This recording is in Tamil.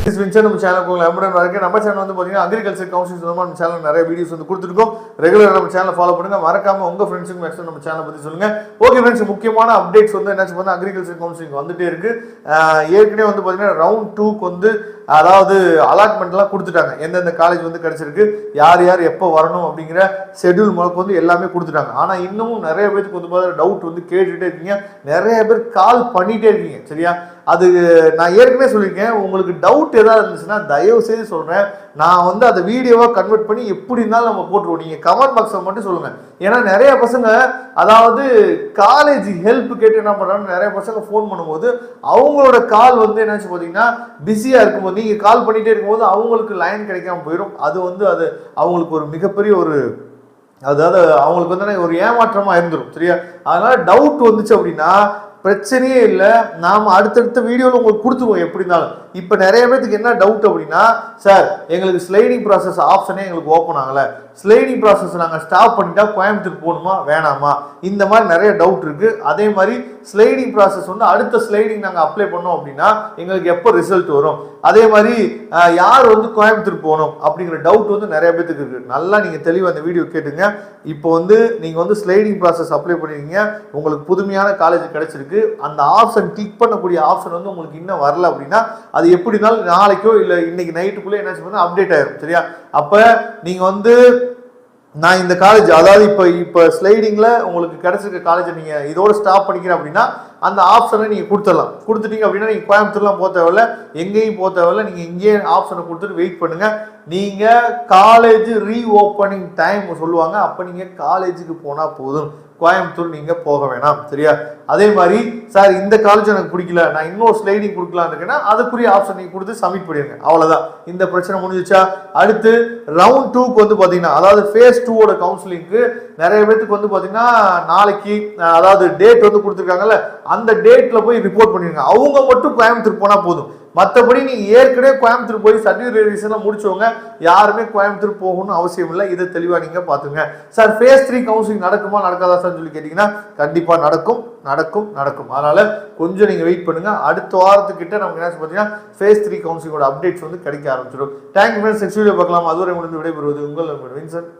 நம்ம சேனல் நம்ம சேனல் வந்து பார்த்தீங்கன்னா அக்ரிகல்ச்சர் கவுன்சிலிங் சம்பந்தமா நம்ம சேனல் நிறைய வீடியோஸ் வந்து கொடுத்துருக்கோம். ரெகுலராக நம்ம சேனலை ஃபாலோ பண்ணுங்க. மறக்காம உங்க ஃப்ரெண்ட்ஸுக்கு மேக்ஸிமம் நம்ம சேனலை பற்றி சொல்லுங்க. ஓகே ஃப்ரெண்ட்ஸ், முக்கியமான அப்டேட்ஸ் வந்து என்ன பார்த்தா அக்ரிகல்ச்சர் கவுன்சிலிங் வந்துட்டே இருக்கு. ஏற்கனவே வந்து பார்த்தீங்கன்னா ரவுண்ட் 2க்கு வந்து அதாவது அலாட்மெண்ட்லாம் கொடுத்துட்டாங்க. எந்தெந்த காலேஜ் வந்து கிடைச்சிருக்கு, யார் யார் எப்போ வரணும் அப்படிங்கிற ஷெட்யூல் முதற்கு வந்து எல்லாமே கொடுத்துட்டாங்க. ஆனால் இன்னமும் நிறைய பேருக்கு வந்து பார்த்தா டவுட் வந்து கேட்டுகிட்டே இருக்கீங்க. நிறைய பேர் கால் பண்ணிகிட்டே இருக்கீங்க. சரியா, அது நான் ஏற்கனவே சொல்லியிருக்கேன். உங்களுக்கு டவுட் ஏதாவது இருந்துச்சுன்னா தயவு செய்து சொல்கிறேன், நான் வந்து அதை வீடியோவாக கன்வெர்ட் பண்ணி எப்படி இருந்தாலும் நம்ம போட்டுருவோம். நீங்கள் கமெண்ட் பாக்ஸில் மட்டும் சொல்லுங்கள். ஏன்னா நிறைய பசங்க அதாவது காலேஜ் ஹெல்ப் கேட்டு என்ன பண்ணுறாங்க, நிறைய பசங்க ஃபோன் பண்ணும்போது அவங்களோட கால் வந்து என்னாச்சு பார்த்தீங்கன்னா பிஸியாக இருக்கும்போது, நீங்கள் கால் பண்ணிகிட்டே இருக்கும்போது அவங்களுக்கு லைன் கிடைக்காம போயிடும். அது வந்து அது அவங்களுக்கு ஒரு மிகப்பெரிய ஒரு அதாவது அவங்களுக்கு வந்து ஒரு ஏமாற்றமாக இருந்துடும். சரியா, அதனால டவுட் வந்துச்சு அப்படின்னா பிரச்சனையே இல்லை, நாம் அடுத்தடுத்த வீடியோவில் உங்களுக்கு கொடுத்துருவோம் எப்படி இருந்தாலும். இப்போ நிறைய பேருக்கு என்ன டவுட் அப்படின்னா, சார் எங்களுக்கு ஸ்லைடிங் ப்ராசஸ் ஆப்ஷனே எங்களுக்கு ஓப்பன் ஆகலை, ஸ்லைடிங் ப்ராசஸ் நாங்கள் ஸ்டாப் பண்ணிட்டா கோயம்புத்தூர் போகணுமா வேணாமா, இந்த மாதிரி நிறைய டவுட் இருக்கு. அதே மாதிரி ஸ்லைடிங் ப்ராசஸ் வந்து அடுத்த ஸ்லைடிங் நாங்கள் அப்ளை பண்ணோம் அப்படின்னா எங்களுக்கு எப்போ ரிசல்ட் வரும், அதே மாதிரி யார் வந்து கோயம்புத்தூர் போகணும் அப்படிங்கிற டவுட் வந்து நிறைய பேருக்கு இருக்கு. நல்லா நீங்கள் தெளிவாக அந்த வீடியோ கேட்டுங்க. இப்போ வந்து நீங்கள் வந்து ஸ்லைடிங் ப்ராசஸ் அப்ளை பண்ணிருக்கீங்க, உங்களுக்கு புதுமையான காலேஜ் கிடைச்சிருக்கு, அந்த ஆப்ஷன் கிளிக் பண்ணக்கூடிய ஆப்ஷன் வந்து உங்களுக்கு இன்னும் வரல அப்படின்னா அது எப்படி இருந்தாலும் நாளைக்கோ இல்லை இன்னைக்கு நைட்டுக்குள்ளே என்ன அப்டேட் ஆயிரும். சரியா, அப்போ நீங்கள் வந்து நான் இந்த காலேஜ் அதாவது இப்போ ஸ்லைடிங்கில் உங்களுக்கு கிடைச்சிருக்க காலேஜை நீங்கள் இதோட ஸ்டாப் பண்ணிக்கிறேன் அப்படின்னா அந்த ஆப்ஷனை நீங்கள் கொடுத்துடலாம். கொடுத்துட்டீங்க அப்படின்னா நீங்கள் கோயம்புத்தூர்லாம் போக தேவையில்ல, எங்கேயும் போக தேவையில்ல, நீங்கள் இங்கேயே ஆப்ஷனை கொடுத்துட்டு வெயிட் பண்ணுங்கள். நீங்கள் காலேஜ் ரீஓப்பனிங் டைம் சொல்லுவாங்க, அப்போ நீங்கள் காலேஜுக்கு போனால் போதும், கோயம்புத்தூர் நீங்கள் போக வேணாம். சரியா, அதே மாதிரி சார் இந்த காலேஜ் எனக்கு பிடிக்கல, நான் இன்னொரு ஸ்லைடிங் கொடுக்கலான்னு இருக்கேன்னா அதுக்குரிய ஆப்ஷன் நீங்கள் கொடுத்து சப்மிட் பண்ணிடுங்க. அவ்வளோதான், இந்த பிரச்சனை முடிஞ்சிச்சா. அடுத்து ரவுண்ட் 2க்கு வந்து பார்த்தீங்கன்னா அதாவது ஃபேஸ் 2ஓட கவுன்சிலிங்க்கு நிறைய பேருக்கு வந்து பார்த்தீங்கன்னா நாளைக்கு அதாவது டேட் வந்து கொடுத்துருக்காங்கல்ல, அந்த டேட்ல போய் ரிப்போர்ட் பண்ணிருங்க. அவங்க மட்டும் கோயம்புத்தூர் போனால் போதும். மற்றபடி நீங்கள் ஏற்கனவே கோயம்புத்தூர் போய் சர்டிஃபிகேட் ரிவிஷன்லாம் முடிச்சவங்க யாருமே கோயம்புத்தூர் போகணும்னு அவசியம் இல்லை. இதை தெளிவாக நீங்கள் பார்த்துங்க. சார் ஃபேஸ் 3 கவுன்சிலிங் நடக்குமா நடக்காதா சார் சொல்லி கேட்டிங்கன்னா கண்டிப்பாக நடக்கும் நடக்கும் நடக்கும். அதனால் கொஞ்சம் நீங்கள் வெயிட் பண்ணுங்கள். அடுத்த வாரத்துக்கிட்ட நமக்கு என்ன பார்த்தீங்கன்னா ஃபேஸ் 3 கவுன்சிலிங்கோட அப்டேட்ஸ் வந்து கிடைக்க ஆரம்பிச்சிடும். தேங்க்யூ ஃப்ரெண்ட்ஸ், நெக்ஸ்ட் வீடியோ பார்க்கலாம். அதுவரை முடிந்து விடைபெறுவது உங்கள் வின்சென்ட்.